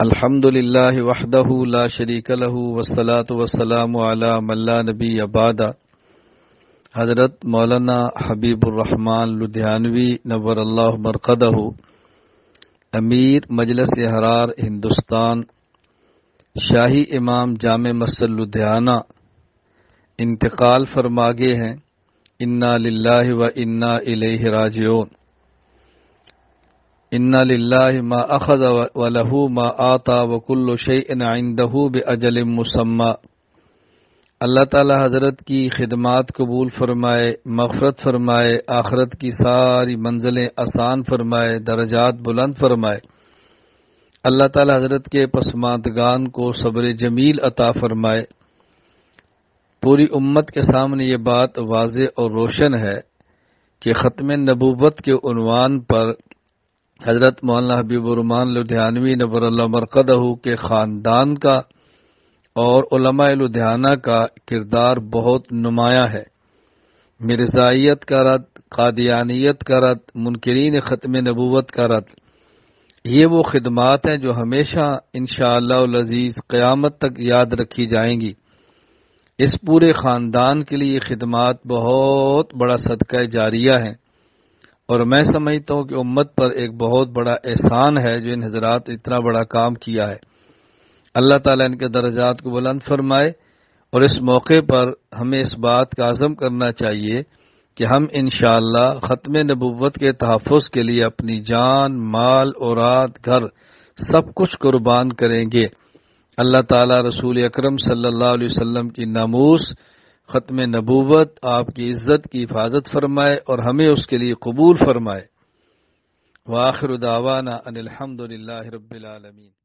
الحمد للہ وحدہ لا شریک لہ والصلاة والسلام علی من لا نبی بعد۔ حضرت مولانا حبیب الرحمن لدھیانوی نور اللہ مرقدہ، امیر مجلس احرار ہندوستان، شاہی امام جامع مسجد لدھیانہ انتقال فرما گئے ہیں۔ انا للہ و انا الیہ راجعون۔ انا للہ ما اخذ ولہ ما آتا وکل شیء عنده باجل مسمى۔ اللہ تعالی حضرت کی خدمات قبول فرمائے، مغفرت فرمائے، آخرت کی ساری منزلیں آسان فرمائے، درجات بلند فرمائے۔ اللہ تعالی حضرت کے پسماندگان کو صبر جمیل عطا فرمائے۔ پوری امت کے سامنے یہ بات واضح اور روشن ہے کہ ختم نبوت کے عنوان پر حضرت مولانا حبیب الرحمن لدھیانوی نور اللہ مرقدہ کے خاندان کا اور علماء لدھیانہ کا کردار بہت نمایاں ہے۔ مرزائیت کا رد، قادیانیت کا رد، منکرین ختم نبوت کا رد، یہ وہ خدمات ہیں جو ہمیشہ انشاءاللہ العزیز قیامت تک یاد رکھی جائیں گی۔ اس پورے خاندان کے لیے یہ خدمات بہت بڑا صدقہ جاریہ ہیں، اور میں سمجھتا ہوں کہ امت پر ایک بہت بڑا احسان ہے جو ان حضرات اتنا بڑا کام کیا ہے۔ اللہ تعالیٰ ان کے درجات کو بلند فرمائے، اور اس موقع پر ہمیں اس بات کا عزم کرنا چاہیے کہ ہم انشاءاللہ ختم نبوت کے تحفظ کے لیے اپنی جان، مال، اولاد، گھر سب کچھ قربان کریں گے۔ اللہ تعالیٰ رسول اکرم صلی اللہ علیہ وسلم کی ناموس، ختم نبوت، آپ کی عزت کی حفاظت فرمائے اور ہمیں اس کے لیے قبول فرمائے۔ وآخر دعوانا ان الحمد للہ رب العالمین۔